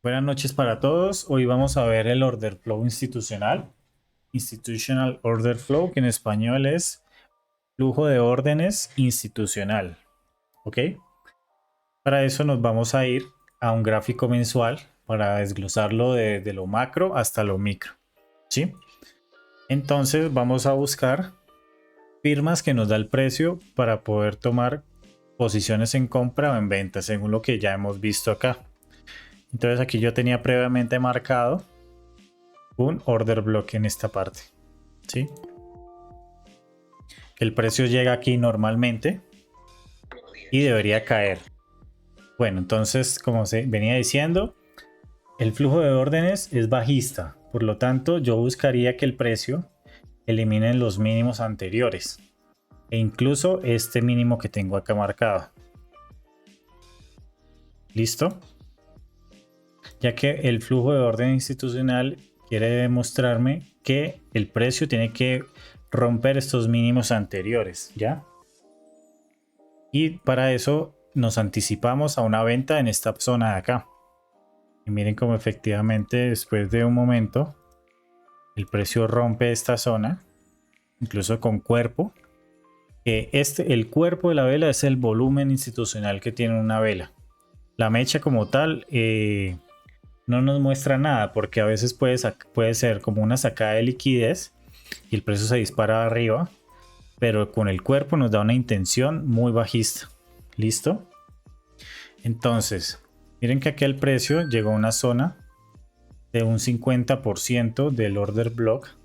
Buenas noches para todos. Hoy vamos a ver el order flow institucional. Institutional Order Flow, que en español es flujo de órdenes institucional. ¿Ok? Para eso nos vamos a ir a un gráfico mensual para desglosarlo de lo macro hasta lo micro. ¿Sí? Entonces vamos a buscar firmas que nos da el precio para poder tomar posiciones en compra o en venta, según lo que ya hemos visto acá. Entonces aquí yo tenía previamente marcado un order block en esta parte. ¿Sí? El precio llega aquí normalmente y debería caer. Bueno, entonces, como se venía diciendo, el flujo de órdenes es bajista. Por lo tanto, yo buscaría que el precio elimine los mínimos anteriores e incluso este mínimo que tengo acá marcado. ¿Listo? Ya que el flujo de orden institucional quiere demostrarme que el precio tiene que romper estos mínimos anteriores, ¿ya? Y para eso nos anticipamos a una venta en esta zona de acá. Y miren cómo efectivamente después de un momento el precio rompe esta zona, incluso con cuerpo. El cuerpo de la vela es el volumen institucional que tiene una vela. La mecha como tal no nos muestra nada porque a veces puede ser como una sacada de liquidez y el precio se dispara arriba, pero con el cuerpo nos da una intención muy bajista. ¿Listo? Entonces, miren que aquí el precio llegó a una zona de un 50% del order block,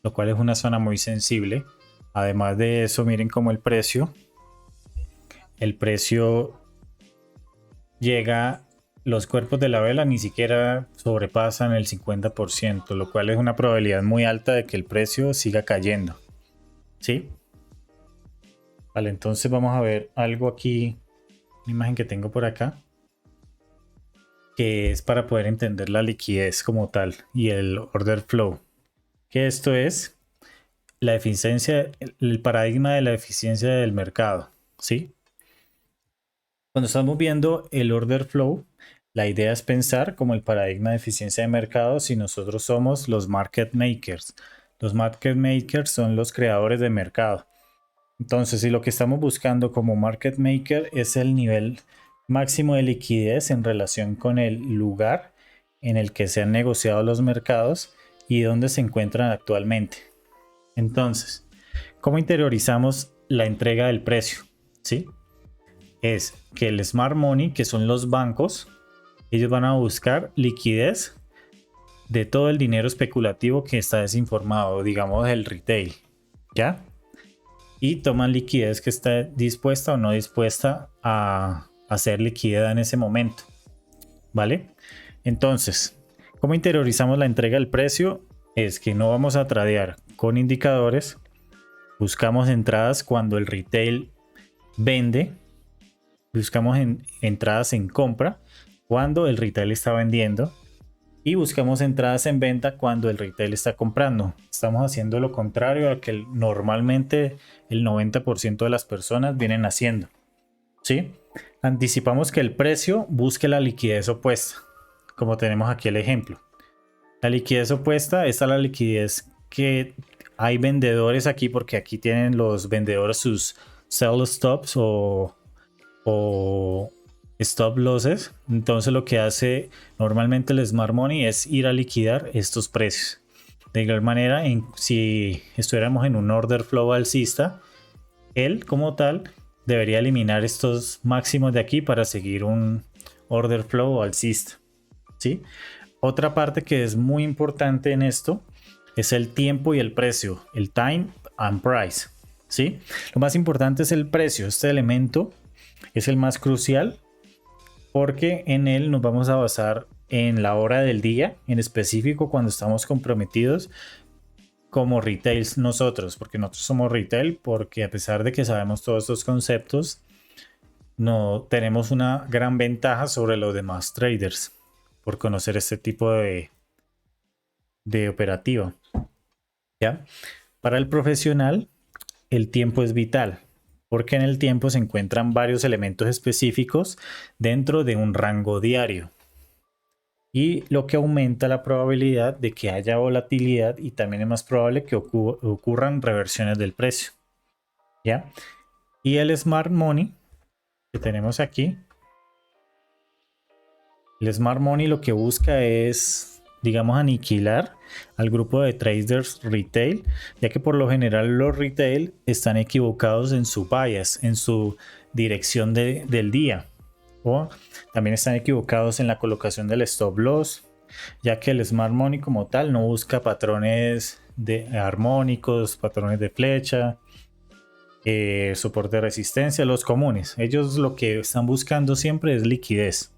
lo cual es una zona muy sensible. Además de eso, miren cómo el precio llega, los cuerpos de la vela ni siquiera sobrepasan el 50%, lo cual es una probabilidad muy alta de que el precio siga cayendo. ¿Sí? Vale, entonces vamos a ver algo aquí, una imagen que tengo por acá, que es para poder entender la liquidez como tal y el order flow. Que esto es la eficiencia, el paradigma de la eficiencia del mercado, ¿sí? Cuando estamos viendo el order flow, la idea es pensar como el paradigma de eficiencia de mercado si nosotros somos los market makers. Los market makers son los creadores de mercado. Entonces, si lo que estamos buscando como market maker es el nivel máximo de liquidez en relación con el lugar en el que se han negociado los mercados y dónde se encuentran actualmente. Entonces, ¿cómo interiorizamos la entrega del precio? ¿Sí? Es que el Smart Money, que son los bancos, ellos van a buscar liquidez de todo el dinero especulativo que está desinformado, digamos el retail, ¿ya? Y toman liquidez que está dispuesta o no dispuesta a ser liquidada en ese momento, ¿vale? Entonces, ¿cómo interiorizamos la entrega del precio? Es que no vamos a tradear con indicadores, buscamos entradas cuando el retail vende, buscamos entradas en compra cuando el retail está vendiendo y buscamos entradas en venta cuando el retail está comprando. Estamos haciendo lo contrario a que normalmente el 90% de las personas vienen haciendo. ¿Sí? Anticipamos que el precio busque la liquidez opuesta, como tenemos aquí el ejemplo. La liquidez opuesta es a la liquidez que hay vendedores aquí, porque aquí tienen los vendedores sus sell stops o stop losses. Entonces lo que hace normalmente el Smart Money es ir a liquidar estos precios. De igual manera, si estuviéramos en un order flow alcista, él como tal debería eliminar estos máximos de aquí para seguir un order flow alcista. ¿Sí? Otra parte que es muy importante en esto es el tiempo y el precio, el time and price. ¿Sí? Lo más importante es el precio. Este elemento es el más crucial porque en él nos vamos a basar en la hora del día, en específico cuando estamos comprometidos como retails nosotros, porque nosotros somos retail, porque a pesar de que sabemos todos estos conceptos, no tenemos una gran ventaja sobre los demás traders por conocer este tipo de operativa. ¿Ya? Para el profesional, el tiempo es vital, porque en el tiempo se encuentran varios elementos específicos dentro de un rango diario. y lo que aumenta la probabilidad de que haya volatilidad y también es más probable que ocurran reversiones del precio. ¿Ya? Y el Smart Money que tenemos aquí, el Smart Money lo que busca es, digamos, aniquilar al grupo de traders retail, ya que por lo general los retail están equivocados en su bias, en su dirección del día, o también están equivocados en la colocación del stop loss, ya que el Smart Money como tal no busca patrones de armónicos, patrones de flecha, soporte de resistencia, los comunes. Ellos lo que están buscando siempre es liquidez.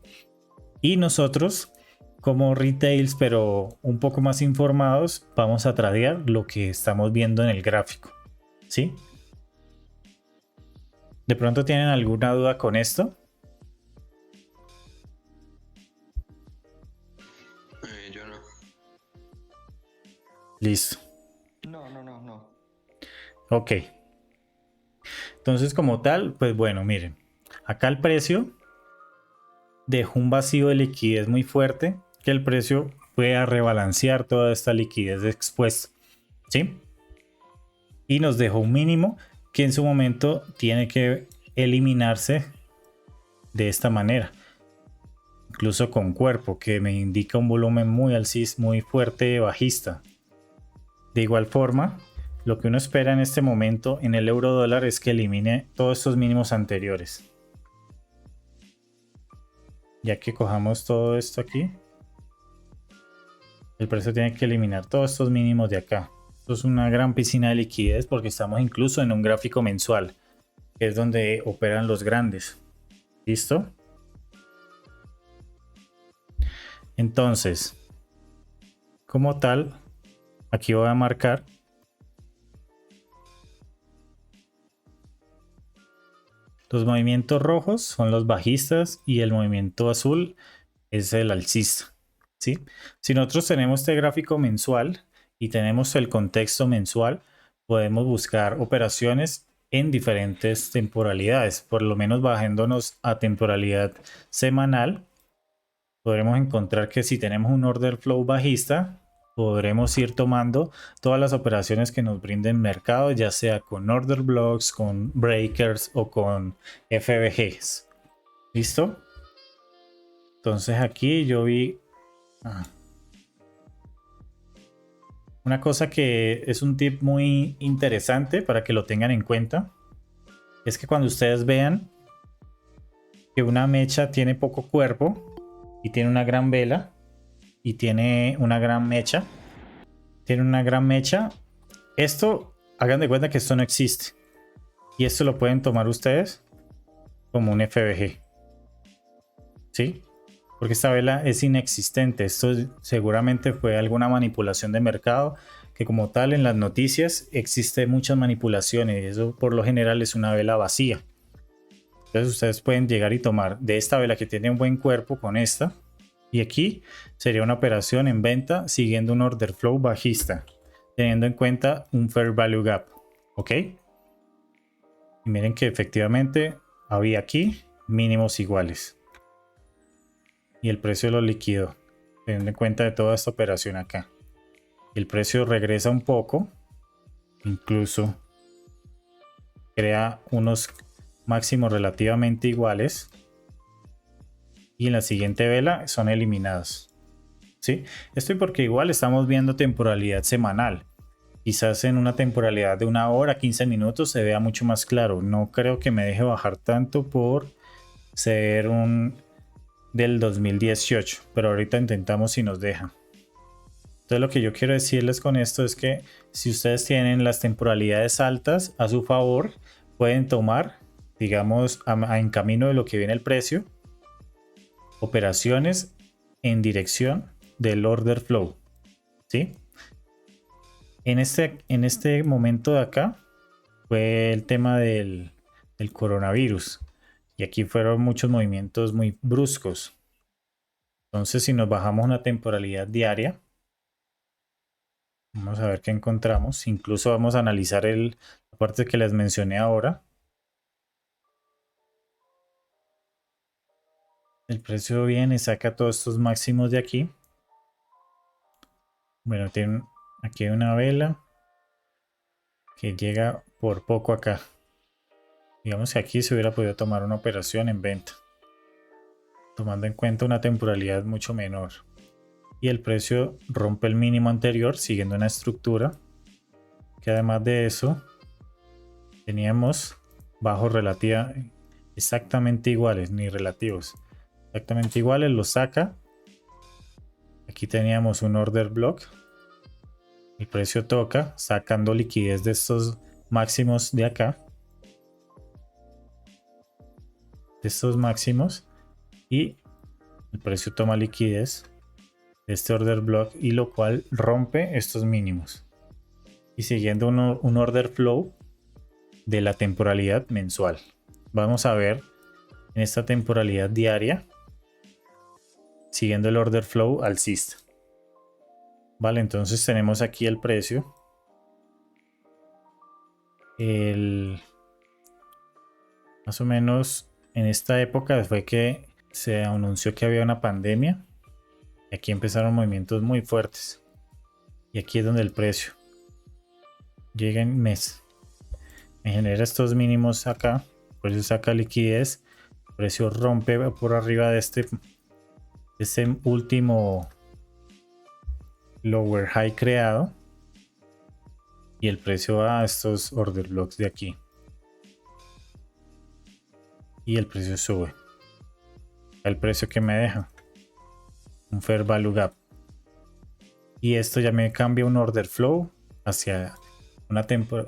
Y nosotros, como retails, pero un poco más informados, vamos a tradear lo que estamos viendo en el gráfico. ¿Sí? ¿De pronto tienen alguna duda con esto? Yo no. Listo. No. Ok. Entonces, como tal, pues bueno, miren. Acá el precio dejó un vacío de liquidez muy fuerte que el precio fue a rebalancear toda esta liquidez expuesta. ¿Sí? Y nos dejó un mínimo que en su momento tiene que eliminarse de esta manera, incluso con cuerpo, que me indica un volumen muy alcista, muy fuerte bajista. De igual forma, lo que uno espera en este momento en el euro dólar es que elimine todos estos mínimos anteriores. Ya que cojamos todo esto aquí, el precio tiene que eliminar todos estos mínimos de acá. Esto es una gran piscina de liquidez porque estamos incluso en un gráfico mensual, que es donde operan los grandes. ¿Listo? Entonces, como tal, aquí voy a marcar los movimientos rojos son los bajistas y el movimiento azul es el alcista. ¿Sí? Si nosotros tenemos este gráfico mensual y tenemos el contexto mensual, podemos buscar operaciones en diferentes temporalidades, por lo menos bajándonos a temporalidad semanal. Podremos encontrar que si tenemos un order flow bajista, podremos ir tomando todas las operaciones que nos brinden mercado, ya sea con order blocks, con breakers o con FBGs. ¿Listo? Entonces aquí yo vi una cosa que es un tip muy interesante para que lo tengan en cuenta. Es que cuando ustedes vean que una mecha tiene poco cuerpo y tiene una gran vela y tiene una gran mecha, esto hagan de cuenta que esto no existe y esto lo pueden tomar ustedes como un FBG, ¿sí? Porque esta vela es inexistente. Esto seguramente fue alguna manipulación de mercado, que como tal en las noticias existe muchas manipulaciones y eso por lo general es una vela vacía. Entonces ustedes pueden llegar y tomar de esta vela que tiene un buen cuerpo con esta, y aquí sería una operación en venta siguiendo un order flow bajista, teniendo en cuenta un fair value gap. ¿Ok? Y miren que efectivamente había aquí mínimos iguales. Y el precio lo liquidó, teniendo en cuenta de toda esta operación acá. El precio regresa un poco, incluso crea unos máximos relativamente iguales. Y en la siguiente vela son eliminados. ¿Sí? Esto porque igual estamos viendo temporalidad semanal. Quizás en una temporalidad de 1 hora, 15 minutos se vea mucho más claro. No creo que me deje bajar tanto por ser un del 2018, pero ahorita intentamos si nos deja. Entonces lo que yo quiero decirles con esto es que si ustedes tienen las temporalidades altas a su favor, pueden tomar, digamos, en camino de lo que viene el precio, operaciones en dirección del order flow. ¿Sí? En este momento de acá fue el tema del coronavirus. Y aquí fueron muchos movimientos muy bruscos. Entonces, si nos bajamos una temporalidad diaria, vamos a ver qué encontramos. Incluso vamos a analizar la parte que les mencioné ahora. El precio viene y saca todos estos máximos de aquí. Bueno, tiene aquí hay una vela que llega por poco acá. Digamos que aquí se hubiera podido tomar una operación en venta, tomando en cuenta una temporalidad mucho menor. Y el precio rompe el mínimo anterior siguiendo una estructura que además de eso teníamos bajos relativa exactamente iguales, ni relativos, exactamente iguales, lo saca. Aquí teníamos un order block, el precio toca sacando liquidez de estos máximos de acá, de estos máximos, y el precio toma liquidez de este order block, y lo cual rompe estos mínimos. Y siguiendo un order flow de la temporalidad mensual. Vamos a ver en esta temporalidad diaria, siguiendo el order flow alcista. Vale, entonces tenemos aquí el precio. Más o menos en esta época fue que se anunció que había una pandemia. Y aquí empezaron movimientos muy fuertes. Y aquí es donde el precio llega en mes. Me genera estos mínimos acá. Por eso saca liquidez. El precio rompe por arriba de este último lower high creado. Y el precio va a estos order blocks de aquí. Y el precio sube. El precio que me deja. Un fair value gap. Y esto ya me cambia un order flow hacia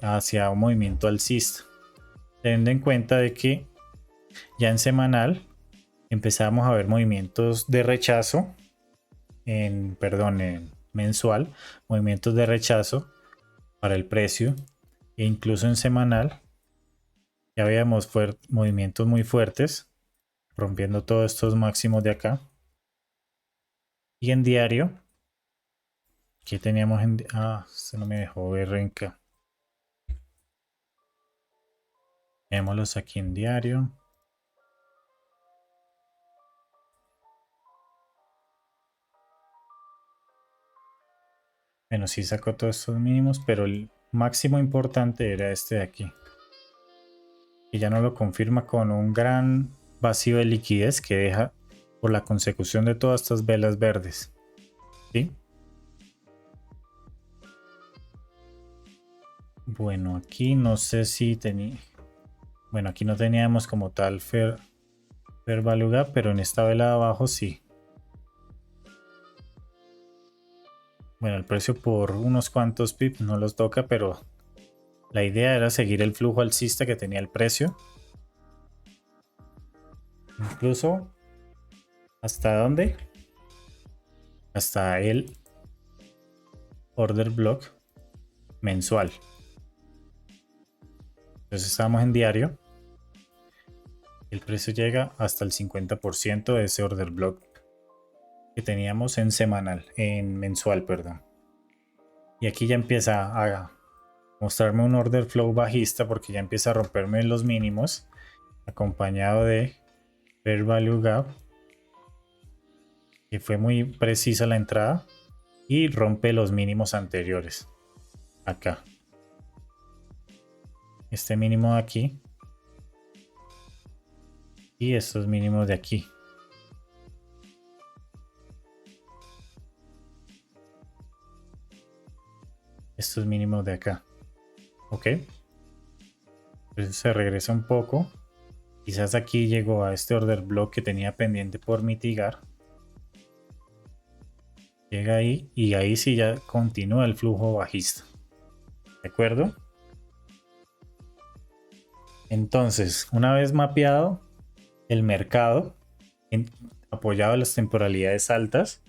hacia un movimiento alcista. Teniendo en cuenta de que ya en semanal empezamos a ver movimientos de rechazo. En mensual, movimientos de rechazo para el precio. E incluso en semanal ya veíamos movimientos muy fuertes, rompiendo todos estos máximos de acá. Y en diario, ¿qué teníamos en... se no me dejó ver Renca. Veámoslos aquí en diario. Bueno, sí sacó todos estos mínimos, pero el máximo importante era este de aquí. Y ya no lo confirma con un gran vacío de liquidez que deja por la consecución de todas estas velas verdes. ¿Sí? Bueno, aquí no sé si tenía... Bueno, aquí no teníamos como tal fair value gap, pero en esta vela de abajo sí. Bueno, el precio por unos cuantos pips no los toca, pero la idea era seguir el flujo alcista que tenía el precio. Incluso, ¿hasta dónde? Hasta el order block mensual. Entonces estamos en diario. El precio llega hasta el 50% de ese order block que teníamos en mensual, perdón. Y aquí ya empieza a mostrarme un order flow bajista porque ya empieza a romperme los mínimos, acompañado de fair value gap, que fue muy precisa la entrada, y rompe los mínimos anteriores acá. Este mínimo de aquí y estos mínimos de aquí. Estos mínimos de acá. Ok. Entonces se regresa un poco. Quizás aquí llegó a este order block que tenía pendiente por mitigar. Llega ahí y ahí sí ya continúa el flujo bajista. ¿De acuerdo? Entonces, una vez mapeado el mercado, apoyado en las temporalidades altas,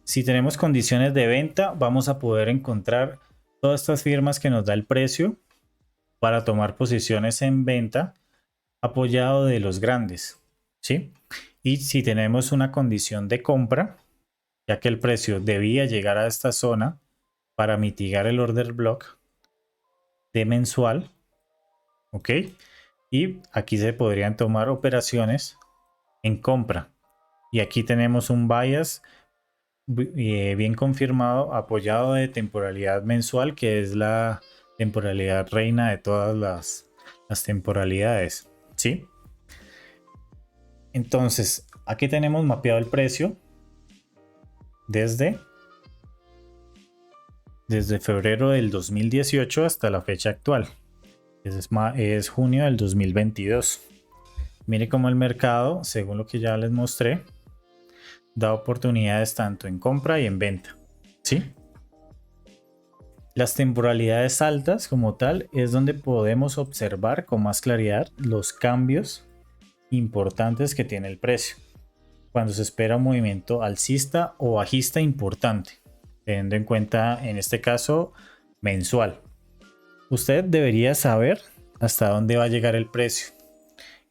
si tenemos condiciones de venta, vamos a poder encontrar todas estas firmas que nos da el precio para tomar posiciones en venta apoyado de los grandes, ¿sí? Y si tenemos una condición de compra, ya que el precio debía llegar a esta zona para mitigar el order block de mensual, ¿ok? Y aquí se podrían tomar operaciones en compra Y aquí tenemos un bias bien confirmado, apoyado de temporalidad mensual, que es la temporalidad reina de todas las temporalidades, ¿sí? Entonces, aquí tenemos mapeado el precio desde febrero del 2018 hasta la fecha actual. Es junio del 2022. Mire cómo el mercado, según lo que ya les mostré, da oportunidades tanto en compra y en venta, ¿sí? Las temporalidades altas como tal es donde podemos observar con más claridad los cambios importantes que tiene el precio, cuando se espera un movimiento alcista o bajista importante, teniendo en cuenta en este caso mensual. Usted debería saber hasta dónde va a llegar el precio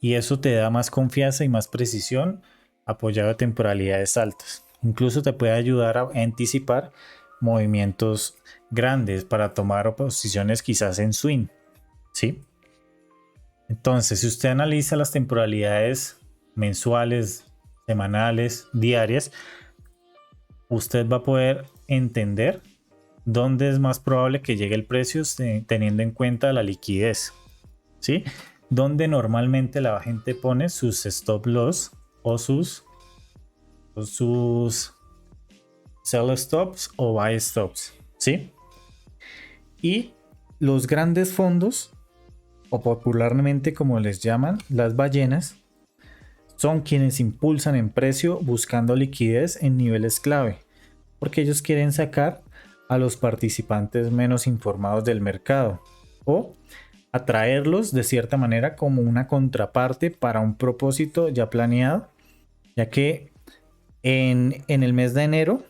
y eso te da más confianza y más precisión apoyado a temporalidades altas. Incluso te puede ayudar a anticipar movimientos grandes para tomar posiciones quizás en swing, ¿sí? Entonces, si usted analiza las temporalidades mensuales, semanales, diarias, usted va a poder entender dónde es más probable que llegue el precio teniendo en cuenta la liquidez, ¿sí? Donde normalmente la gente pone sus stop loss o sus sell stops o buy stops, ¿sí? Y los grandes fondos, o popularmente como les llaman, las ballenas, son quienes impulsan en precio buscando liquidez en niveles clave, porque ellos quieren sacar a los participantes menos informados del mercado o atraerlos de cierta manera como una contraparte para un propósito ya planeado, ya que en el mes de enero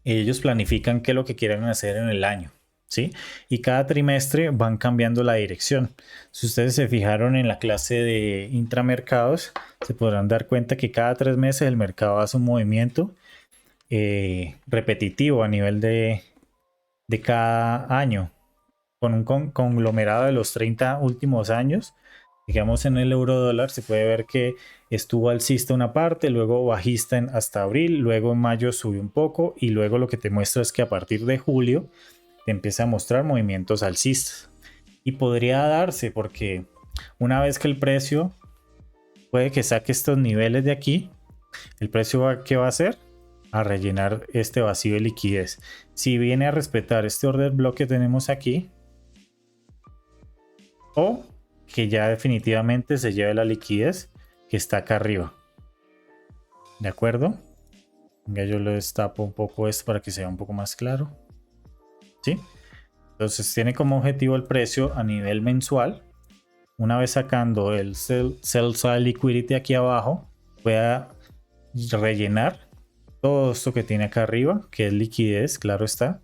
ellos planifican qué es lo que quieren hacer en el año, ¿sí? Y cada trimestre van cambiando la dirección. Si ustedes se fijaron en la clase de intramercados, se podrán dar cuenta que cada 3 meses el mercado hace un movimiento repetitivo a nivel de cada año, con un conglomerado de los 30 últimos años. Digamos, en el euro dólar se puede ver que estuvo alcista una parte, luego bajista hasta abril, luego en mayo subió un poco y luego lo que te muestra es que a partir de julio te empieza a mostrar movimientos alcistas. Y podría darse porque una vez que el precio puede que saque estos niveles de aquí, el precio ¿qué va a hacer? A rellenar este vacío de liquidez. Si viene a respetar este order block que tenemos aquí, o que ya definitivamente se lleve la liquidez que está acá arriba. ¿De acuerdo? Venga, yo lo destapo un poco esto para que sea un poco más claro. ¿Sí? Entonces tiene como objetivo el precio a nivel mensual. Una vez sacando el sell side liquidity aquí abajo, pueda rellenar todo esto que tiene acá arriba, que es liquidez, claro está.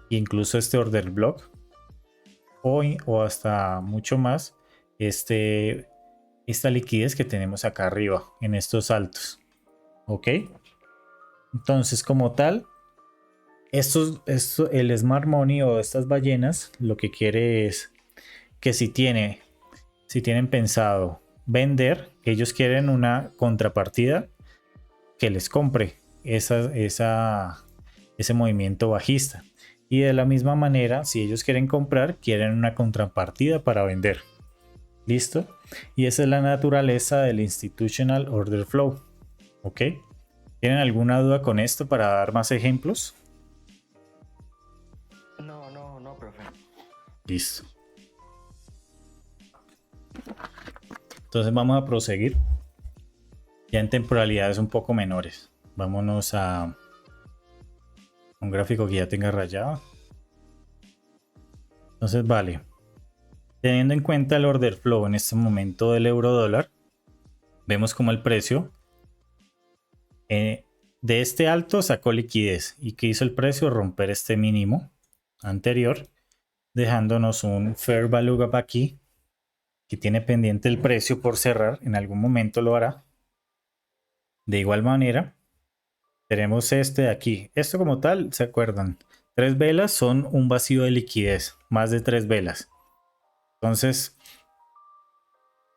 Incluso este order block. O hasta mucho más esta liquidez que tenemos acá arriba en estos altos, ok. Entonces, como tal, el smart money o estas ballenas lo que quiere es que si tienen pensado vender, ellos quieren una contrapartida que les compre ese movimiento bajista. Y de la misma manera, si ellos quieren comprar, quieren una contrapartida para vender. ¿Listo? Y esa es la naturaleza del Institutional Order Flow. ¿Ok? ¿Tienen alguna duda con esto para dar más ejemplos? No, profe. Listo. Entonces vamos a proseguir. Ya en temporalidades un poco menores. Vámonos a un gráfico que ya tenga rayado. Entonces, vale. Teniendo en cuenta el order flow en este momento del euro dólar, vemos como el precio de este alto sacó liquidez. ¿Y qué hizo el precio? Romper este mínimo anterior, dejándonos un fair value gap aquí, que tiene pendiente el precio por cerrar. En algún momento lo hará. De igual manera, tenemos este de aquí. Esto como tal, ¿se acuerdan? 3 velas son un vacío de liquidez, más de 3 velas. Entonces,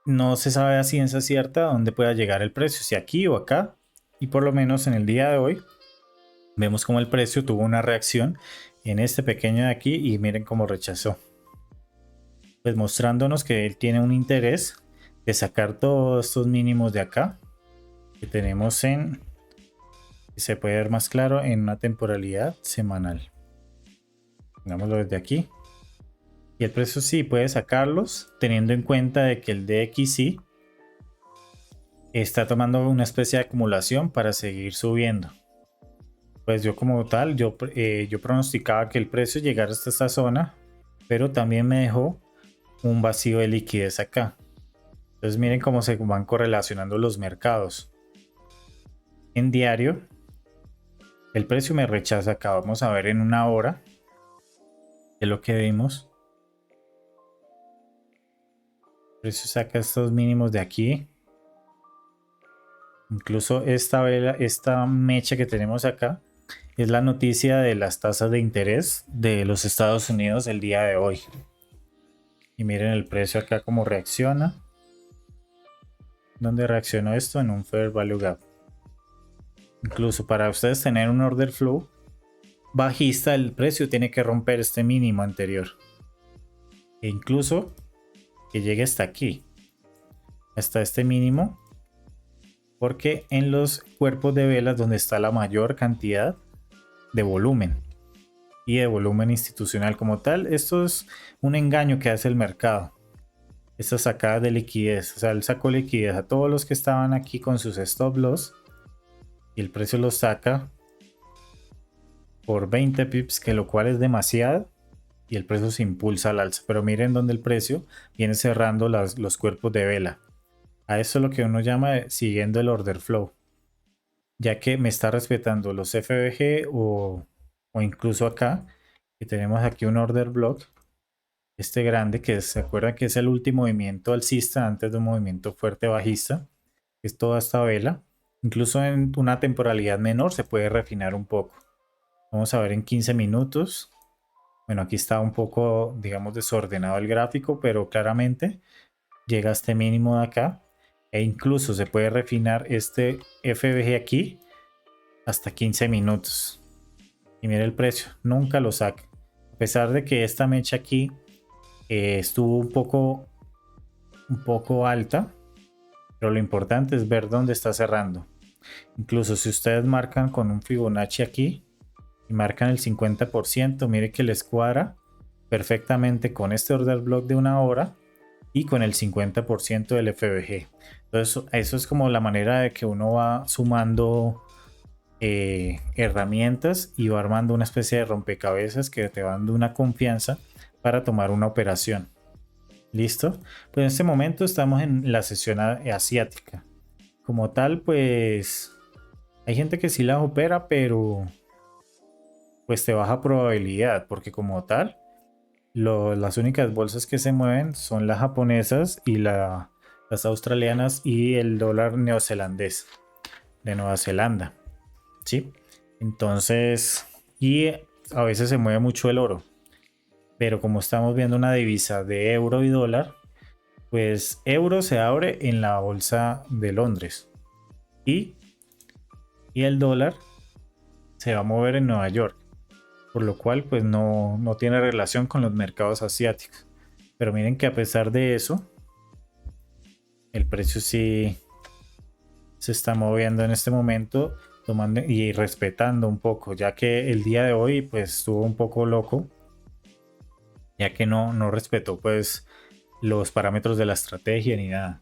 no se sabe a ciencia cierta dónde pueda llegar el precio, si aquí o acá. Y por lo menos en el día de hoy vemos como el precio tuvo una reacción en este pequeño de aquí y miren cómo rechazó. Pues mostrándonos que él tiene un interés de sacar todos estos mínimos de acá que tenemos en, se puede ver más claro, en una temporalidad semanal. Pongámoslo desde aquí. Y el precio sí puede sacarlos teniendo en cuenta de que el DXY está tomando una especie de acumulación para seguir subiendo. Pues yo como tal, yo pronosticaba que el precio llegara hasta esta zona, pero también me dejó un vacío de liquidez acá. Entonces miren cómo se van correlacionando los mercados. En diario, el precio me rechaza acá. Vamos a ver en una hora qué es lo que vimos. El precio saca estos mínimos de aquí. Incluso esta vela, esta mecha que tenemos acá, es la noticia de las tasas de interés de los Estados Unidos el día de hoy. Y miren el precio acá cómo reacciona. ¿Dónde reaccionó esto? En un Fair Value Gap. Incluso para ustedes tener un order flow bajista, el precio tiene que romper este mínimo anterior. E incluso que llegue hasta aquí. Hasta este mínimo. Porque en los cuerpos de velas donde está la mayor cantidad de volumen. Y de volumen institucional como tal. Esto es un engaño que hace el mercado. Esta sacada de liquidez. O sea, él sacó liquidez a todos los que estaban aquí con sus stop loss. Y el precio los saca por 20 pips, que lo cual es demasiado. Y el precio se impulsa al alza. Pero miren donde el precio viene cerrando los cuerpos de vela. A eso es lo que uno llama siguiendo el order flow. Ya que me está respetando los FBG o incluso acá. Que tenemos aquí un order block. Este grande que se acuerdan que es el último movimiento alcista antes de un movimiento fuerte bajista. Es toda esta vela. Incluso en una temporalidad menor se puede refinar un poco. Vamos a ver en 15 minutos. Bueno, aquí está un poco, digamos, desordenado el gráfico, pero claramente llega a este mínimo de acá. E incluso se puede refinar este FBG aquí hasta 15 minutos. Y mira el precio, nunca lo saca. A pesar de que esta mecha aquí estuvo un poco alta, pero lo importante es ver dónde está cerrando. Incluso si ustedes marcan con un Fibonacci aquí y marcan el 50%, mire que les cuadra perfectamente con este order block de una hora y con el 50% del FBG. Entonces eso es como la manera de que uno va sumando herramientas y va armando una especie de rompecabezas que te va dando una confianza para tomar una operación. ¿Listo? Pues en este momento estamos en la sesión asiática. Como tal, pues hay gente que sí las opera, pero pues te baja probabilidad, porque como tal, las únicas bolsas que se mueven son las japonesas y las australianas y el dólar neozelandés de Nueva Zelanda. ¿Sí? Entonces, y a veces se mueve mucho el oro. Pero como estamos viendo una divisa de euro y dólar, pues euro se abre en la bolsa de Londres y el dólar se va a mover en Nueva York, por lo cual pues no tiene relación con los mercados asiáticos. Pero miren que a pesar de eso, el precio sí se está moviendo en este momento, tomando y respetando un poco, ya que el día de hoy pues estuvo un poco loco, ya que no respetó pues los parámetros de la estrategia ni nada.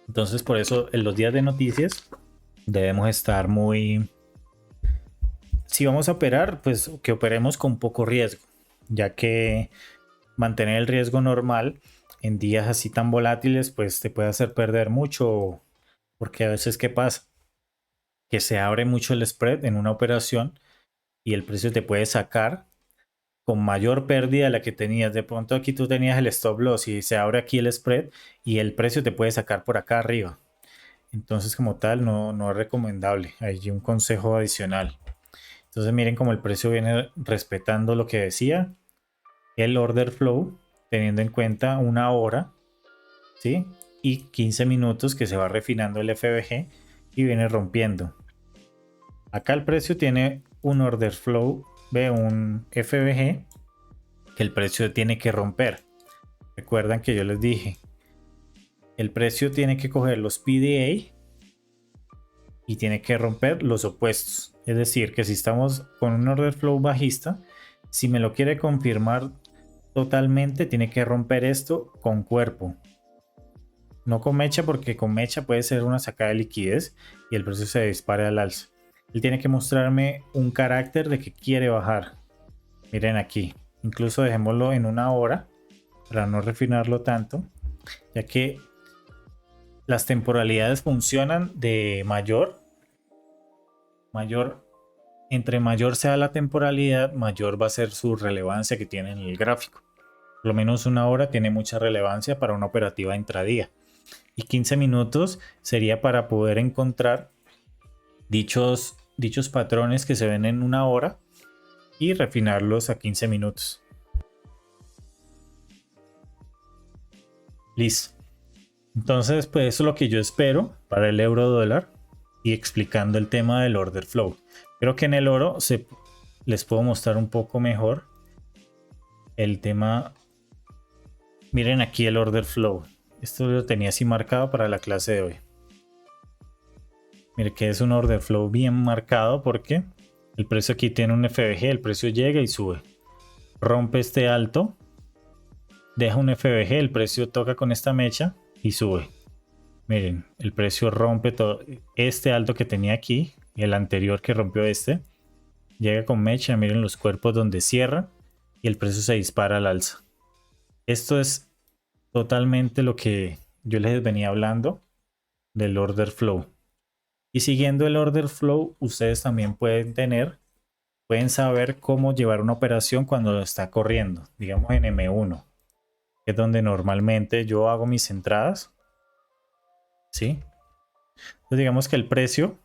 Entonces por eso en los días de noticias debemos estar muy... Si vamos a operar, pues que operemos con poco riesgo, ya que mantener el riesgo normal en días así tan volátiles pues te puede hacer perder mucho, porque a veces ¿qué pasa? Que se abre mucho el spread en una operación y el precio te puede sacar con mayor pérdida de la que tenías. De pronto aquí tú tenías el stop loss y se abre aquí el spread y el precio te puede sacar por acá arriba. Entonces como tal no es recomendable. Hay un consejo adicional. Entonces miren como el precio viene respetando lo que decía. El order flow teniendo en cuenta una hora, ¿sí? Y 15 minutos que se va refinando el FBG y viene rompiendo. Acá el precio tiene un order flow, ve un FBG que el precio tiene que romper. Recuerdan que yo les dije, el precio tiene que coger los PDA y tiene que romper los opuestos. Es decir, que si estamos con un order flow bajista, si me lo quiere confirmar totalmente, tiene que romper esto con cuerpo. No con mecha, porque con mecha puede ser una sacada de liquidez y el precio se dispare al alza. Él tiene que mostrarme un carácter de que quiere bajar. Miren aquí, incluso dejémoslo en una hora para no refinarlo tanto, ya que las temporalidades funcionan de mayor. Entre mayor sea la temporalidad, mayor va a ser su relevancia que tiene en el gráfico. Por lo menos una hora tiene mucha relevancia para una operativa intradía. Y 15 minutos sería para poder encontrar dichos patrones que se ven en una hora y refinarlos a 15 minutos. Listo. Entonces, pues eso es lo que yo espero para el euro dólar y explicando el tema del order flow. Creo que en el oro les puedo mostrar un poco mejor el tema. Miren aquí el order flow. Esto lo tenía así marcado para la clase de hoy. Miren que es un order flow bien marcado porque el precio aquí tiene un FBG, el precio llega y sube. Rompe este alto, deja un FBG, el precio toca con esta mecha y sube. Miren, el precio rompe todo este alto que tenía aquí, el anterior que rompió este. Llega con mecha, miren los cuerpos donde cierra y el precio se dispara al alza. Esto es totalmente lo que yo les venía hablando del order flow. Y siguiendo el order flow, ustedes también pueden saber cómo llevar una operación cuando está corriendo, digamos en M1, que es donde normalmente yo hago mis entradas. ¿Sí? Entonces digamos que el precio,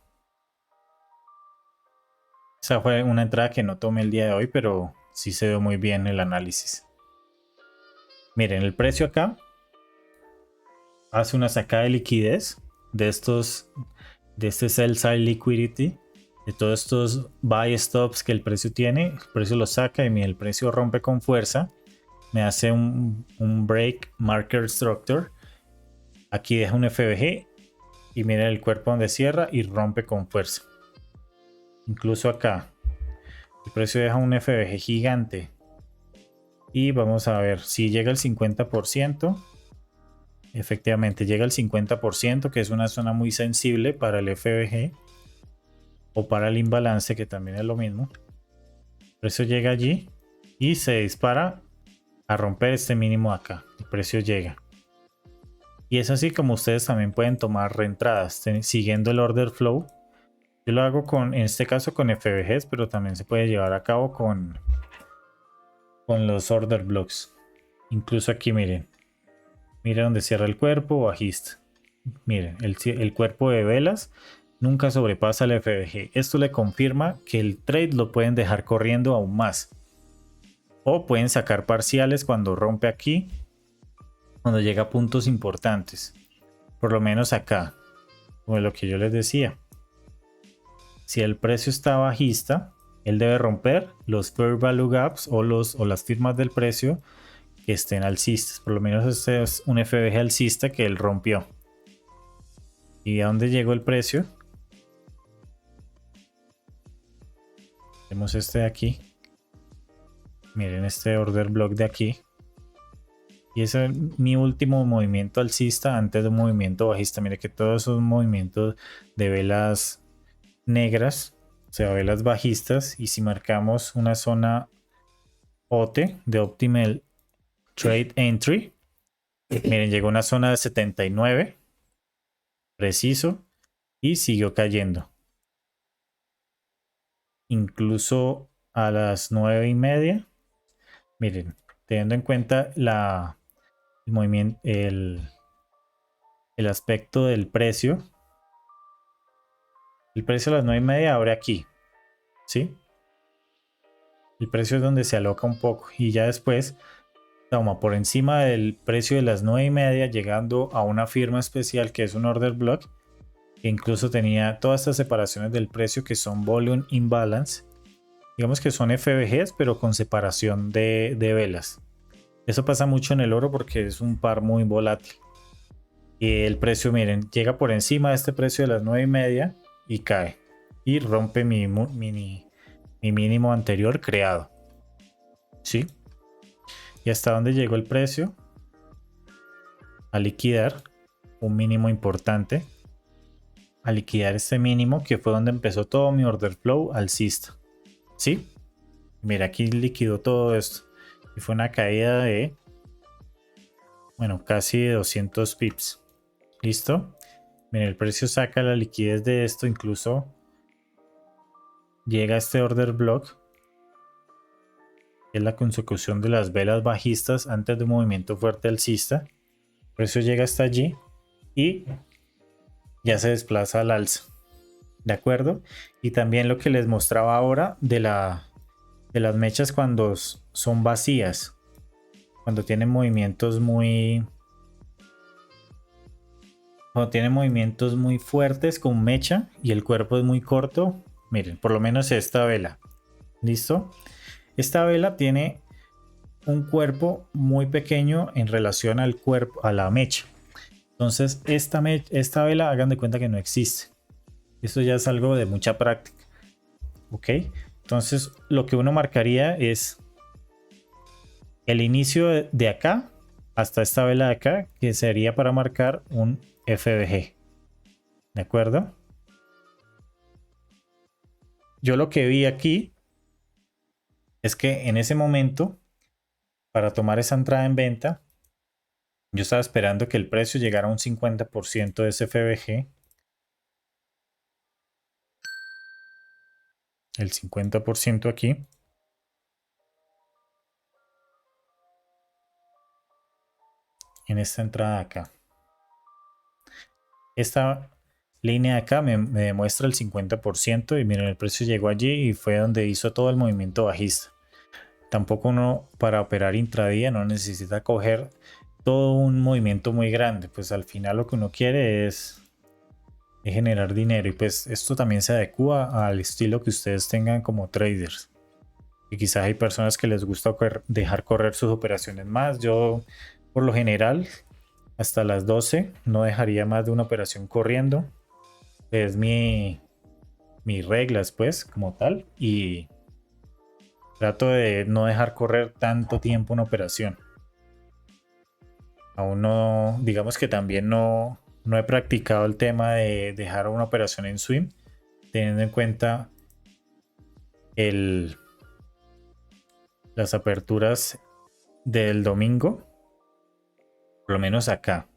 esa fue una entrada que no tomé el día de hoy, pero sí se dio muy bien el análisis. Miren, el precio acá hace una sacada de liquidez de este sell side liquidity, de todos estos buy stops que el precio tiene. El precio lo saca y el precio rompe con fuerza, me hace un break market structure. Aquí deja un FBG y miren el cuerpo donde cierra y rompe con fuerza. Incluso acá el precio deja un FBG gigante y vamos a ver si llega al 50%. Efectivamente llega al 50%, que es una zona muy sensible para el FBG o para el imbalance, que también es lo mismo. El precio llega allí y se dispara a romper este mínimo acá. El precio llega. Y es así como ustedes también pueden tomar reentradas siguiendo el order flow. Yo lo hago en este caso con FBGs, pero también se puede llevar a cabo con los order blocks. Incluso aquí miren donde cierra el cuerpo bajista. Miren, el cuerpo de velas nunca sobrepasa el FBG. Esto le confirma que el trade lo pueden dejar corriendo aún más. O pueden sacar parciales cuando rompe aquí, cuando llega a puntos importantes. Por lo menos acá, como lo que yo les decía. Si el precio está bajista, él debe romper los fair value gaps o las firmas del precio que estén alcistas. Por lo menos este es un FBG alcista que él rompió. ¿Y a dónde llegó el precio? Tenemos este de aquí. Miren este order block de aquí. Y ese es mi último movimiento alcista antes de un movimiento bajista. Miren que todos esos movimientos de velas negras, o sea, velas bajistas. Y si marcamos una zona OT de Optimal Trade Entry, miren, llegó a una zona de 79 preciso y siguió cayendo, incluso a las 9:30. Miren, teniendo en cuenta el movimiento, el aspecto del precio, el precio a las 9:30 abre aquí, ¿sí? El precio es donde se aloca un poco y ya después toma por encima del precio de las 9:30, llegando a una firma especial que es un order block, que incluso tenía todas estas separaciones del precio que son volume imbalance. Digamos que son FVGs, pero con separación de velas. Eso pasa mucho en el oro porque es un par muy volátil. Y el precio, miren, llega por encima de este precio de las 9:30 y cae. Y rompe mi mínimo anterior creado. ¿Sí? ¿Y hasta dónde llegó el precio? A liquidar un mínimo importante. A liquidar este mínimo que fue donde empezó todo mi order flow alcista. ¿Sí? Mira, aquí liquidó todo esto. Y fue una caída de, bueno, casi de 200 pips. ¿Listo? Miren, el precio saca la liquidez de esto. Incluso llega a este order block. Que es la consecución de las velas bajistas antes de un movimiento fuerte alcista. El precio llega hasta allí. Y ya se desplaza al alza. ¿De acuerdo? Y también lo que les mostraba ahora de las mechas cuando son vacías. Cuando tienen movimientos muy... Cuando tienen movimientos muy fuertes con mecha y el cuerpo es muy corto. Miren, por lo menos esta vela. ¿Listo? Esta vela tiene un cuerpo muy pequeño en relación al cuerpo, a la mecha. Entonces esta vela hagan de cuenta que no existe. Esto ya es algo de mucha práctica. ¿Ok? Entonces lo que uno marcaría es el inicio de acá hasta esta vela de acá, que sería para marcar un FVG. ¿De acuerdo? Yo lo que vi aquí es que en ese momento, para tomar esa entrada en venta, yo estaba esperando que el precio llegara a un 50% de ese FVG. El 50% aquí. En esta entrada acá. Esta línea de acá me demuestra el 50% y miren, el precio llegó allí y fue donde hizo todo el movimiento bajista. Tampoco uno para operar intradía no necesita coger todo un movimiento muy grande, pues al final lo que uno quiere es generar dinero y pues esto también se adecua al estilo que ustedes tengan como traders. Y quizás hay personas que les gusta dejar correr sus operaciones más. Yo por lo general hasta las 12 no dejaría más de una operación corriendo. Es mis reglas pues como tal y trato de no dejar correr tanto tiempo una operación. Aún no, digamos que también no he practicado el tema de dejar una operación en swing, teniendo en cuenta las aperturas del domingo, por lo menos acá.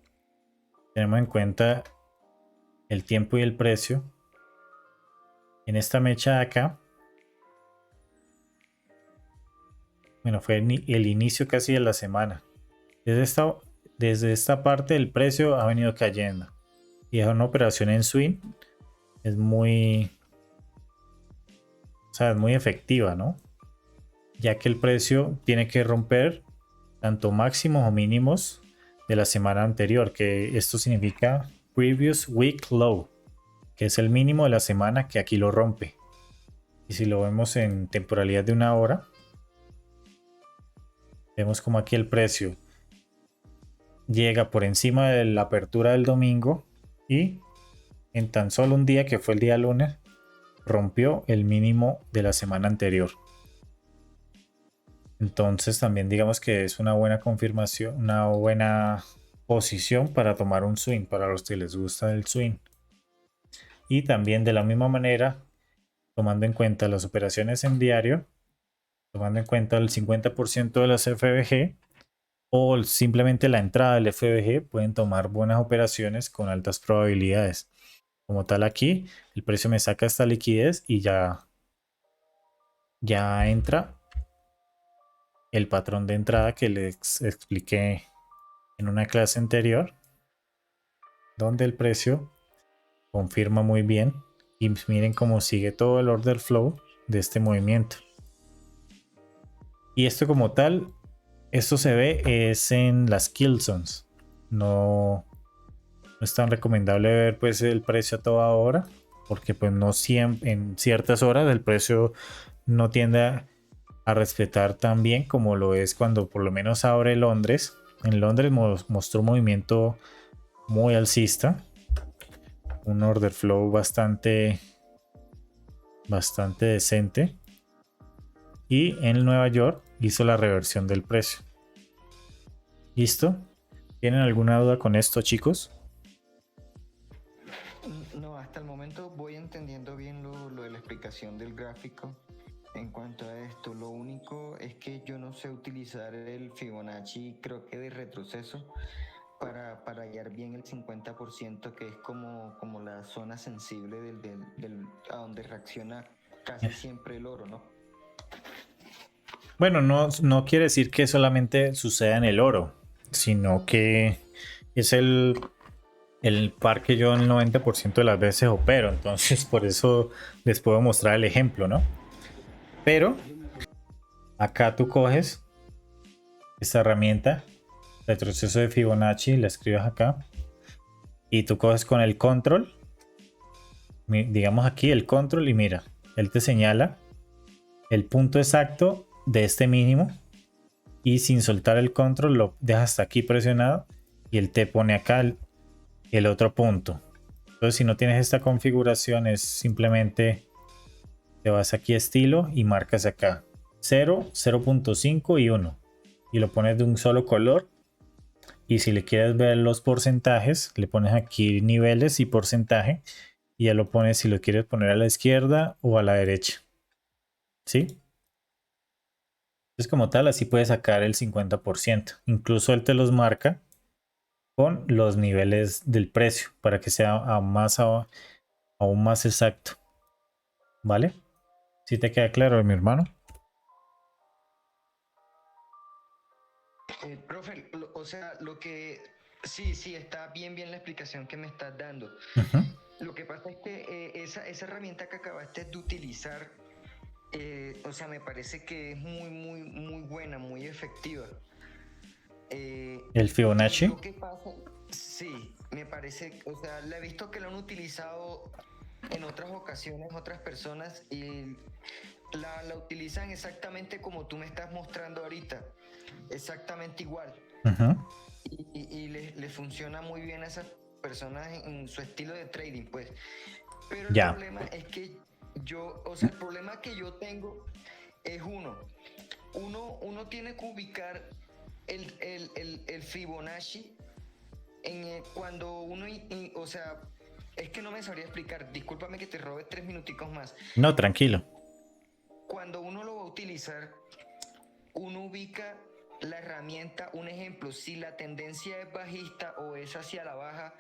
Tenemos en cuenta el tiempo y el precio. En esta mecha de acá, bueno, fue el inicio casi de la semana. Desde esta parte el precio ha venido cayendo. Y es una operación en swing. Es muy... O sea, es muy efectiva, ¿no? Ya que el precio tiene que romper tanto máximos o mínimos de la semana anterior, que esto significa previous week low, que es el mínimo de la semana que aquí lo rompe. Y si lo vemos en temporalidad de una hora, vemos como aquí el precio llega por encima de la apertura del domingo y en tan solo un día, que fue el día lunes, rompió el mínimo de la semana anterior. Entonces también digamos que es una buena confirmación, una buena posición para tomar un swing para los que les gusta el swing. Y también de la misma manera, tomando en cuenta las operaciones en diario, tomando en cuenta el 50% de las FVG o simplemente la entrada del FVG, pueden tomar buenas operaciones con altas probabilidades. Como tal aquí, el precio me saca esta liquidez y ya entra el patrón de entrada que les expliqué en una clase anterior, donde el precio confirma muy bien y miren cómo sigue todo el order flow de este movimiento. Y esto como tal, esto se ve es en las kill zones, no No es tan recomendable ver pues el precio a toda hora, porque pues no siempre, en ciertas horas el precio no tiende a respetar tan bien como lo es cuando por lo menos abre Londres. En Londres mostró un movimiento muy alcista, un order flow bastante decente, y en Nueva York hizo la reversión del precio. ¿Listo? ¿Tienen alguna duda con esto, chicos? No, hasta el momento voy entendiendo bien lo de la explicación del gráfico. En cuanto a esto, lo único es que yo no sé utilizar el Fibonacci, creo que de retroceso, para hallar bien el 50%, que es como la zona sensible a donde reacciona casi siempre el oro, ¿no? Bueno, no quiere decir que solamente suceda en el oro, sino que es el par que yo el 90% de las veces opero. Entonces, por eso les puedo mostrar el ejemplo, ¿no? Pero acá tú coges esta herramienta, retroceso de Fibonacci, la escribes acá, y tú coges con el control, digamos aquí el control, y mira, él te señala el punto exacto de este mínimo, y sin soltar el control lo dejas hasta aquí presionado, y él te pone acá el otro punto. Entonces, si no tienes esta configuración, es simplemente te vas aquí a estilo y marcas acá 0, 0.5 y 1, y lo pones de un solo color. Y si le quieres ver los porcentajes, le pones aquí niveles y porcentaje, y ya lo pones si lo quieres poner a la izquierda o a la derecha. ¿Sí? Entonces, como tal, así puedes sacar el 50%. Incluso él te los marca con los niveles del precio para que sea aún más exacto. ¿Vale? ¿Sí te queda claro, mi hermano? Profe, o sea, lo que... Sí, está bien la explicación que me estás dando. Ujú. Lo que pasa es que esa herramienta que acabaste de utilizar, o sea, me parece que es muy buena, muy efectiva. El Fibonacci. Lo que pasa, sí, me parece, o sea, la he visto que lo han utilizado en otras ocasiones otras personas y la utilizan exactamente como tú me estás mostrando ahorita, exactamente igual. Ujú. Y le funciona muy bien a esas personas en su estilo de trading, pues. Pero el Ya. problema es que o sea, el problema que yo tengo es uno tiene que ubicar el Fibonacci cuando uno, o sea, es que no me sabría explicar, discúlpame que te robe 3 minuticos más. No, tranquilo. Cuando uno lo va a utilizar, uno ubica la herramienta, un ejemplo, si la tendencia es bajista o es hacia la baja,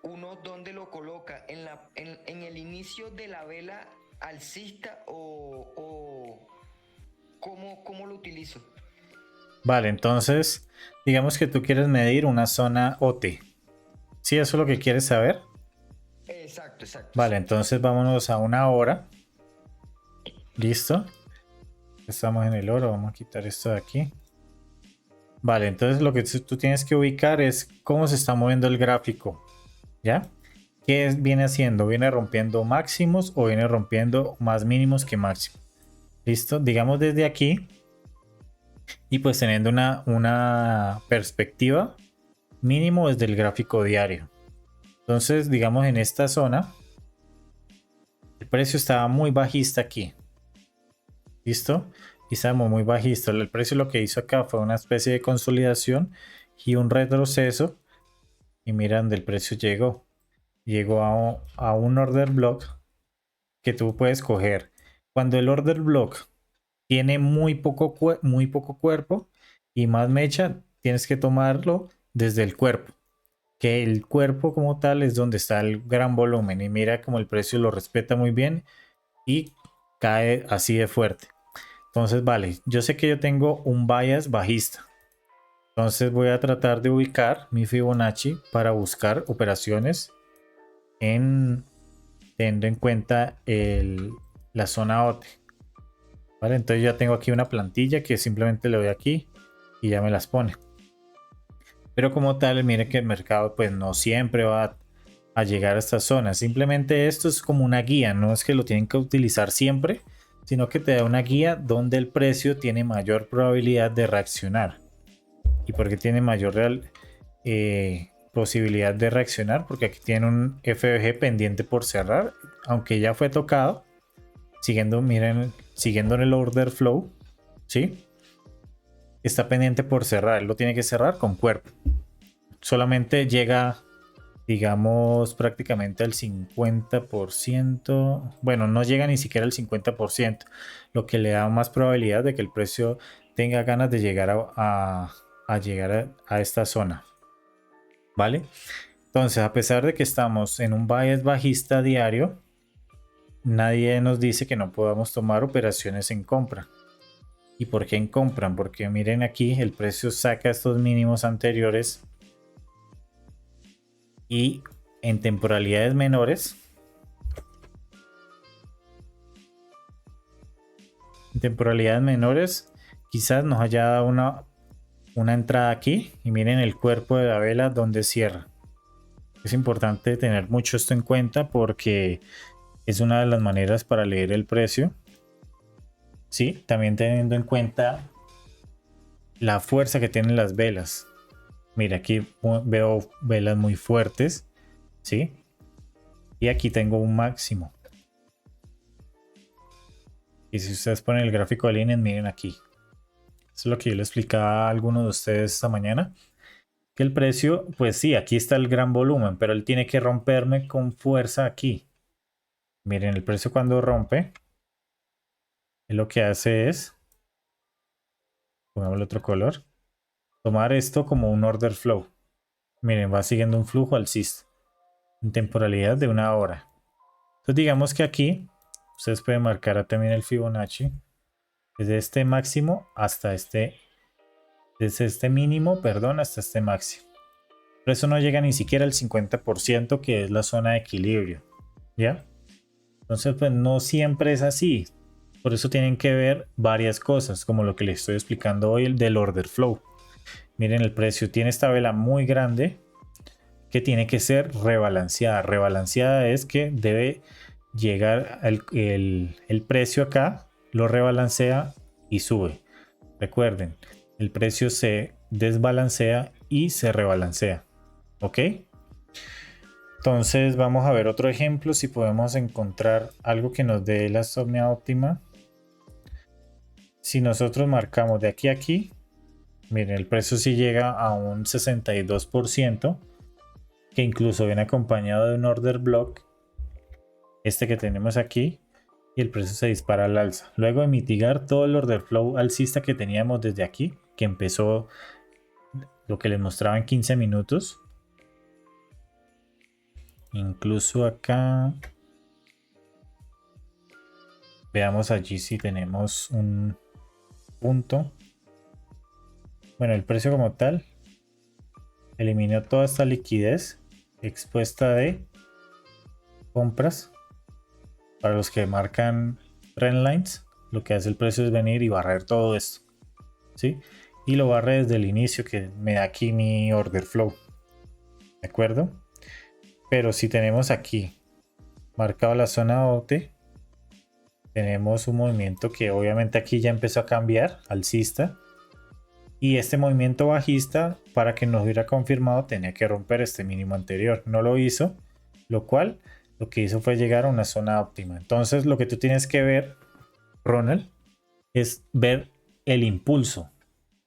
uno dónde lo coloca, en el inicio de la vela alcista o cómo lo utilizo. Vale, entonces, digamos que tú quieres medir una zona OT. ¿Sí, eso es lo que quieres saber? Exacto, Vale, sí. entonces vámonos a una hora. ¿Listo? Estamos en el oro, vamos a quitar esto de aquí. Vale, entonces lo que tú tienes que ubicar es cómo se está moviendo el gráfico. ¿Ya? ¿Qué viene haciendo? ¿Viene rompiendo máximos o viene rompiendo más mínimos que máximos? ¿Listo? Digamos desde aquí, y pues teniendo una perspectiva mínimo desde el gráfico diario. Entonces, digamos en esta zona, el precio estaba muy bajista aquí. ¿Listo? Y estamos muy bajista. El precio lo que hizo acá fue una especie de consolidación y un retroceso. Y miran donde el precio llegó. Llegó a un order block que tú puedes coger. Cuando el order block tiene muy poco cuerpo y más mecha, tienes que tomarlo desde el cuerpo. Que el cuerpo como tal es donde está el gran volumen. Y mira como el precio lo respeta muy bien y cae así de fuerte. Entonces, vale, yo sé que yo tengo un bias bajista. Entonces voy a tratar de ubicar mi Fibonacci para buscar operaciones teniendo en cuenta la zona OT. Vale, entonces ya tengo aquí una plantilla que simplemente le doy aquí y ya me las pone. Pero como tal, mire que el mercado pues no siempre va a llegar a esta zona. Simplemente esto es como una guía, no es que lo tienen que utilizar siempre, sino que te da una guía donde el precio tiene mayor probabilidad de reaccionar. ¿Y por qué tiene mayor posibilidad de reaccionar? Porque aquí tiene un FBG pendiente por cerrar, aunque ya fue tocado. Siguiendo, miren, siguiendo en el order flow, ¿sí? Está pendiente por cerrar, lo tiene que cerrar con cuerpo. Solamente llega, digamos, prácticamente al 50%. Bueno, no llega ni siquiera al 50%, lo que le da más probabilidad de que el precio tenga ganas de llegar a llegar a esta zona. ¿Vale? Entonces, a pesar de que estamos en un bias bajista diario, nadie nos dice que no podamos tomar operaciones en compra. ¿Y por qué en compra? Porque miren aquí, el precio saca estos mínimos anteriores y en temporalidades menores, quizás nos haya dado una entrada aquí y miren el cuerpo de la vela donde cierra. Es importante tener mucho esto en cuenta porque es una de las maneras para leer el precio. Sí, también teniendo en cuenta la fuerza que tienen las velas. Mira, aquí veo velas muy fuertes, ¿sí? Y aquí tengo un máximo. Y si ustedes ponen el gráfico de líneas, miren aquí. Eso es lo que yo le explicaba a alguno de ustedes esta mañana. Que el precio, pues sí, aquí está el gran volumen, pero él tiene que romperme con fuerza aquí. Miren, el precio cuando rompe, él lo que hace es, pongamos otro color, tomar esto como un order flow. Miren, va siguiendo un flujo alcista en temporalidad de 1 hora. Entonces digamos que aquí ustedes pueden marcar también el Fibonacci desde este máximo hasta desde este mínimo, perdón, hasta este máximo. Pero eso no llega ni siquiera al 50%, que es la zona de equilibrio, ¿ya? Entonces pues no siempre es así. Por eso tienen que ver varias cosas, como lo que les estoy explicando hoy, el del order flow. Miren, el precio tiene esta vela muy grande que tiene que ser rebalanceada. Rebalanceada es que debe llegar el precio acá, lo rebalancea y sube. Recuerden, el precio se desbalancea y se rebalancea. ¿Ok? Entonces vamos a ver otro ejemplo si podemos encontrar algo que nos dé la insomnia óptima. Si nosotros marcamos de aquí a aquí, miren, el precio sí llega a un 62%, que incluso viene acompañado de un order block, este que tenemos aquí, y el precio se dispara al alza. Luego de mitigar todo el order flow alcista que teníamos desde aquí, que empezó lo que les mostraba en 15 minutos. Incluso acá, veamos allí si tenemos un punto. Bueno, el precio como tal eliminó toda esta liquidez expuesta de compras. Para los que marcan trendlines, lo que hace el precio es venir y barrer todo esto, ¿sí? Y lo barre desde el inicio, que me da aquí mi order flow, ¿de acuerdo? Pero si tenemos aquí marcado la zona OT, tenemos un movimiento que obviamente aquí ya empezó a cambiar, alcista, y este movimiento bajista, para que nos hubiera confirmado, tenía que romper este mínimo anterior. No lo hizo, lo cual lo que hizo fue llegar a una zona óptima. Entonces lo que tú tienes que ver, Ronald, es ver el impulso,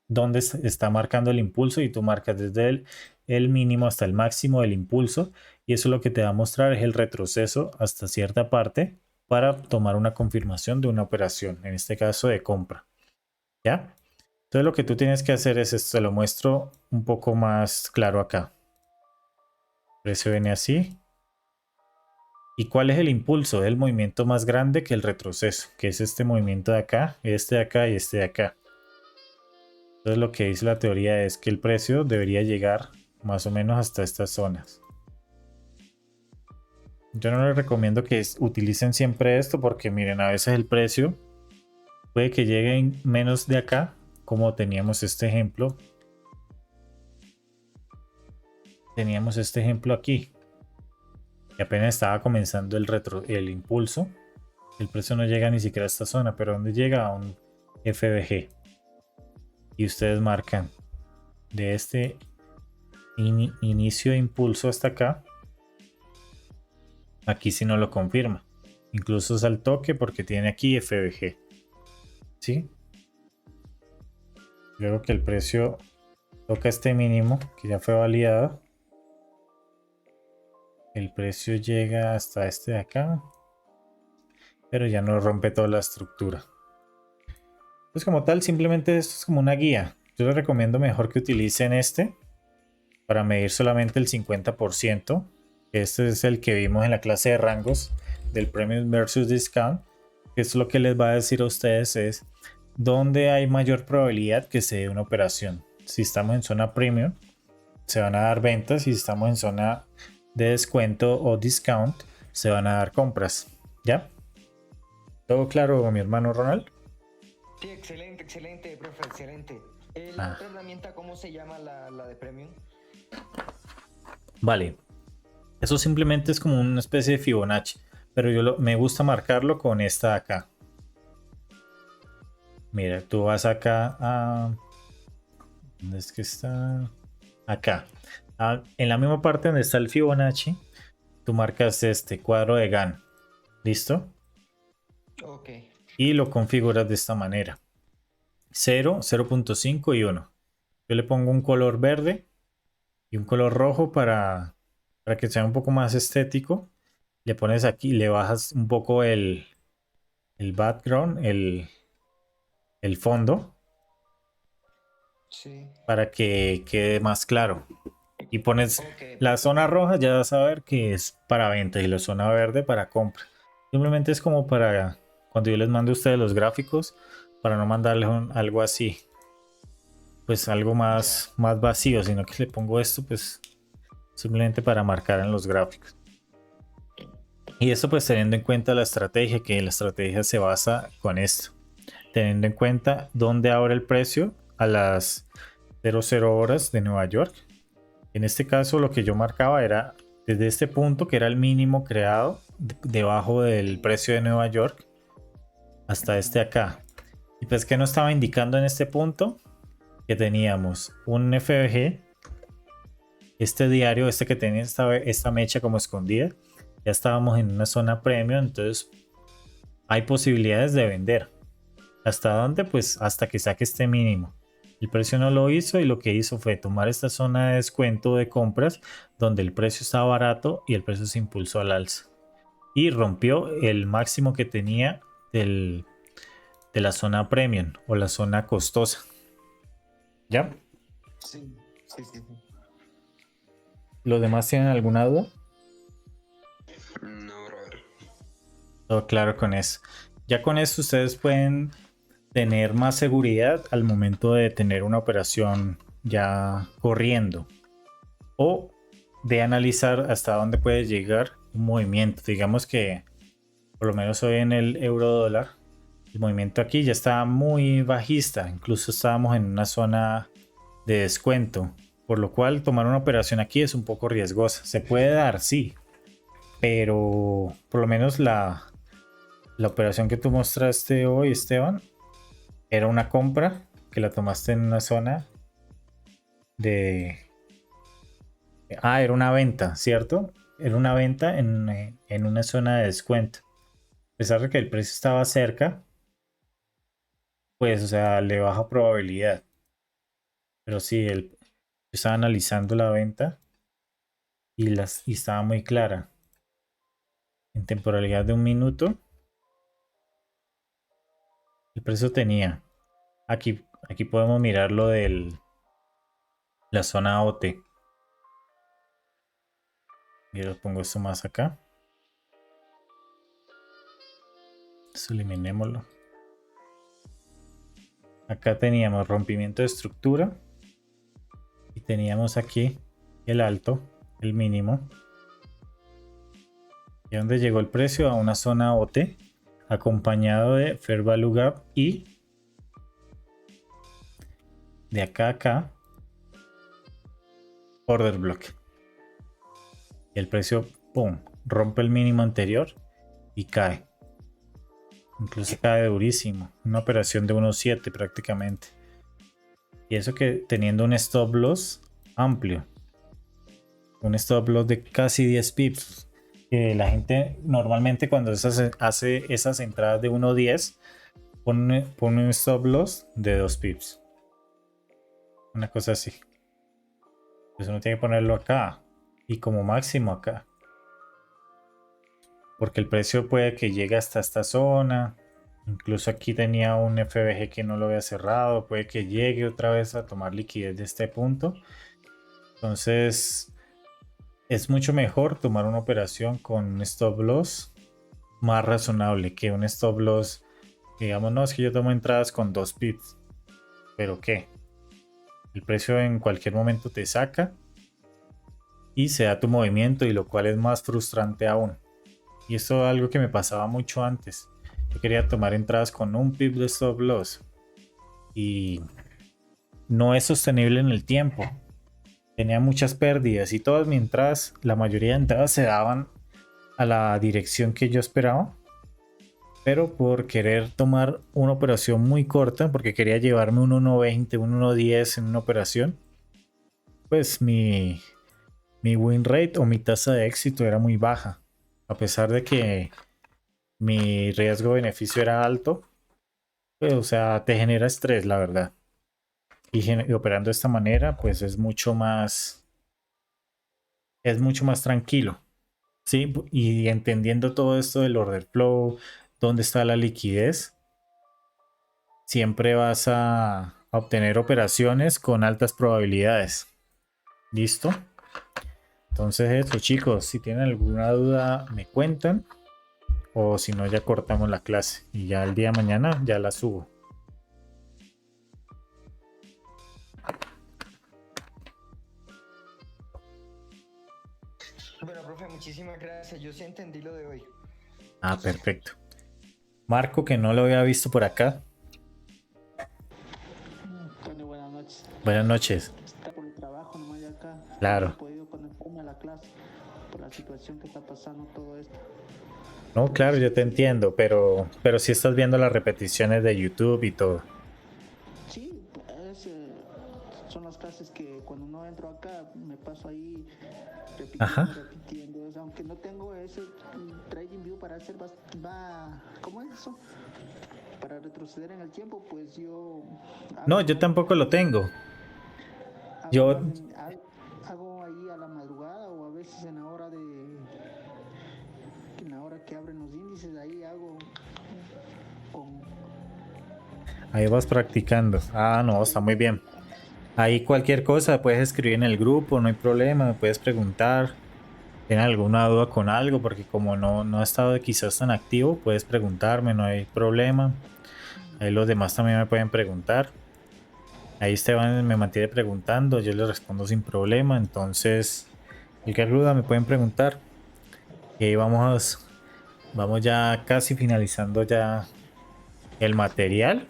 dónde está marcando el impulso, y tú marcas desde el mínimo hasta el máximo del impulso, y eso lo que te va a mostrar es el retroceso hasta cierta parte para tomar una confirmación de una operación, en este caso de compra. ¿Ya? Entonces lo que tú tienes que hacer es esto, te lo muestro un poco más claro acá. El precio viene así. ¿Y cuál es el impulso? El movimiento más grande que el retroceso, que es este movimiento de acá, este de acá y este de acá. Entonces lo que dice la teoría es que el precio debería llegar más o menos hasta estas zonas. Yo no les recomiendo que utilicen siempre esto porque miren, a veces el precio puede que llegue menos de acá, como teníamos este ejemplo. teníamos este ejemplo aquí, que apenas estaba comenzando el impulso. El precio no llega ni siquiera a esta zona, pero ¿dónde llega? A un FBG. Y ustedes marcan de este inicio de impulso hasta acá. Aquí sí no lo confirma. Incluso es al toque porque tiene aquí FBG. ¿Sí? Luego que el precio toca este mínimo que ya fue validado. El precio llega hasta este de acá. Pero ya no rompe toda la estructura. Pues como tal, simplemente esto es como una guía. Yo les recomiendo mejor que utilicen este para medir solamente el 50%. Este es el que vimos en la clase de rangos del Premium versus Discount. Que es lo que les va a decir a ustedes es dónde hay mayor probabilidad que se dé una operación. Si estamos en zona Premium, se van a dar ventas. Si estamos en zona de descuento o discount, se van a dar compras. ¿Ya? ¿Todo claro, mi hermano Ronald? Sí, excelente, excelente, profe, excelente. ¿La otra herramienta cómo se llama la de Premium? Vale. Eso simplemente es como una especie de Fibonacci. Pero me gusta marcarlo con esta de acá. Mira, tú vas acá a... ¿Dónde es que está? Acá. En la misma parte donde está el Fibonacci, tú marcas este cuadro de Gantt. ¿Listo? Ok. Y lo configuras de esta manera. 0, 0.5 y 1. Yo le pongo un color verde y un color rojo para que sea un poco más estético. Le pones aquí, le bajas un poco el background, el fondo, Sí. para que quede más claro. Y pones Ok, la zona perfecto. roja, ya vas a ver que es para venta y la zona verde para compra. Simplemente es como para cuando yo les mando a ustedes los gráficos, para no mandarles algo así, pues algo Ya. más vacío, sino que le pongo esto, pues simplemente para marcar en los gráficos. Y esto pues teniendo en cuenta la estrategia, que la estrategia se basa con esto, teniendo en cuenta dónde abre el precio a las 00 horas de Nueva York. En este caso lo que yo marcaba era desde este punto que era el mínimo creado debajo del precio de Nueva York hasta este acá. Y pues que nos estaba indicando en este punto que teníamos un FBG, este diario, este que tenía esta mecha como escondida. Ya estábamos en una zona premium, entonces hay posibilidades de vender. ¿Hasta dónde? Pues hasta que saque este mínimo. El precio no lo hizo y lo que hizo fue tomar esta zona de descuento de compras donde el precio estaba barato y el precio se impulsó al alza. Y rompió el máximo que tenía de la zona premium o la zona costosa. ¿Ya? Sí, sí, sí, sí. ¿Los demás tienen alguna duda? No, brother. Todo claro con eso. Ya con esto ustedes pueden tener más seguridad al momento de tener una operación ya corriendo o de analizar hasta dónde puede llegar un movimiento. Digamos que por lo menos hoy en el euro dólar el movimiento aquí ya está muy bajista, incluso estábamos en una zona de descuento, por lo cual tomar una operación aquí es un poco riesgosa. Se puede dar, sí, pero por lo menos la operación que tú mostraste hoy, Esteban, era una compra que la tomaste en una zona de... Ah, era una venta, ¿cierto? Era una venta en una zona de descuento. A pesar de que el precio estaba cerca, pues, o sea, le baja probabilidad. Pero sí, yo estaba analizando la venta y estaba muy clara. En temporalidad de un minuto, el precio tenía. Aquí podemos mirar lo de la zona OT. Y lo pongo esto más acá. Eso eliminémoslo. Acá teníamos rompimiento de estructura. Y teníamos aquí el alto, el mínimo. Y donde llegó el precio a una zona OT. Acompañado de Fair Value Gap y de acá a acá Order Block. y el precio, ¡pum!, rompe el mínimo anterior y cae. Incluso cae durísimo. Una operación de 1.7 prácticamente. Y eso que teniendo un stop loss amplio. Un stop loss de casi 10 pips. Que la gente normalmente cuando hace esas entradas de 1.10 pone un stop loss de 2 pips. Una cosa así. Pues uno tiene que ponerlo acá. Y como máximo acá. Porque el precio puede que llegue hasta esta zona. Incluso aquí tenía un FBG que no lo había cerrado. Puede que llegue otra vez a tomar liquidez de este punto. Entonces es mucho mejor tomar una operación con un stop loss más razonable que un stop loss. Digamos, no, es que yo tomo entradas con 2 pips. ¿Pero qué? El precio en cualquier momento te saca y se da tu movimiento, y lo cual es más frustrante aún. Y esto es algo que me pasaba mucho antes. Yo quería tomar entradas con un pip de stop loss y no es sostenible en el tiempo. Tenía muchas pérdidas y todas mis entradas, la mayoría de entradas se daban a la dirección que yo esperaba, pero por querer tomar una operación muy corta, porque quería llevarme un 1.20, un 1.10 en una operación, pues mi win rate o mi tasa de éxito era muy baja. A pesar de que mi riesgo-beneficio era alto, pues, o sea, te genera estrés, la verdad. Y operando de esta manera, pues es mucho más tranquilo, ¿sí? Y entendiendo todo esto del order flow, dónde está la liquidez, siempre vas a obtener operaciones con altas probabilidades. ¿Listo? Entonces eso, chicos, si tienen alguna duda me cuentan, o si no ya cortamos la clase y ya el día de mañana ya la subo. Bueno, profe, muchísimas gracias. Yo sí entendí lo de hoy. Ah, perfecto. Marco, que no lo había visto por acá. Bueno, buenas noches. Buenas noches. Está por el trabajo nomás de acá. Claro. No he podido conectarme a la clase por la situación que está pasando todo esto. No, claro, yo te entiendo, pero sí estás viendo las repeticiones de YouTube y todo. Sí, son las clases que cuando no entro acá me paso ahí Ajá. repitiendo. O sea, aunque no tengo ese trading view para hacer ¿cómo es eso? Para retroceder en el tiempo, pues yo No, hago yo más tampoco lo tengo. hago Yo, más hago ahí a la madrugada o a veces en la hora que abren los índices, ahí hago con ahí vas practicando. Ah, no, está muy bien. Ahí cualquier cosa puedes escribir en el grupo, no hay problema, me puedes preguntar. ¿Tienes alguna duda con algo? Porque como no he estado quizás tan activo, puedes preguntarme, no hay problema. Ahí los demás también me pueden preguntar. Ahí Esteban me mantiene preguntando, yo les respondo sin problema. Entonces, cualquier duda me pueden preguntar. Y ahí vamos ya casi finalizando ya el material.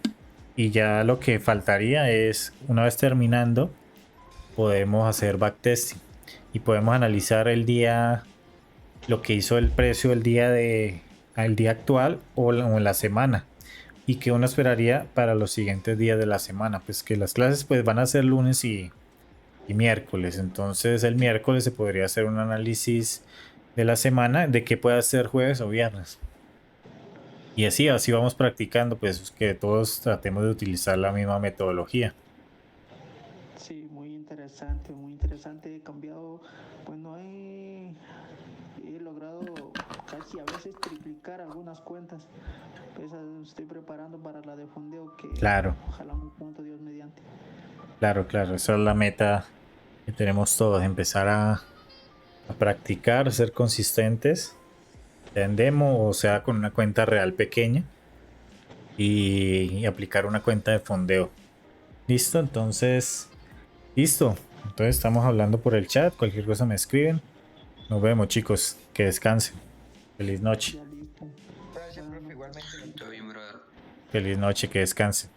Y ya lo que faltaría es, una vez terminando, podemos hacer backtesting. Y podemos analizar el día, lo que hizo el precio el día actual o en la semana. Y que uno esperaría para los siguientes días de la semana. Pues que las clases pues van a ser lunes y miércoles. Entonces el miércoles se podría hacer un análisis de la semana de qué puede hacer jueves o viernes. Y así vamos practicando, pues que todos tratemos de utilizar la misma metodología. sí, muy interesante, muy interesante. He cambiado, pues no he logrado casi a veces triplicar algunas cuentas. Pues estoy preparando para la de fondeo que Claro, ojalá muy pronto Dios mediante. claro, esa es la meta que tenemos todos, empezar a practicar, ser consistentes, sea en demo o sea con una cuenta real pequeña y aplicar una cuenta de fondeo. Listo, entonces, listo. Entonces estamos hablando por el chat, cualquier cosa me escriben. Nos vemos, chicos, que descansen. Feliz noche. Ya listo. Gracias, Buenas profe. noches. Igualmente. Todo bien, brother. Feliz noche, que descansen.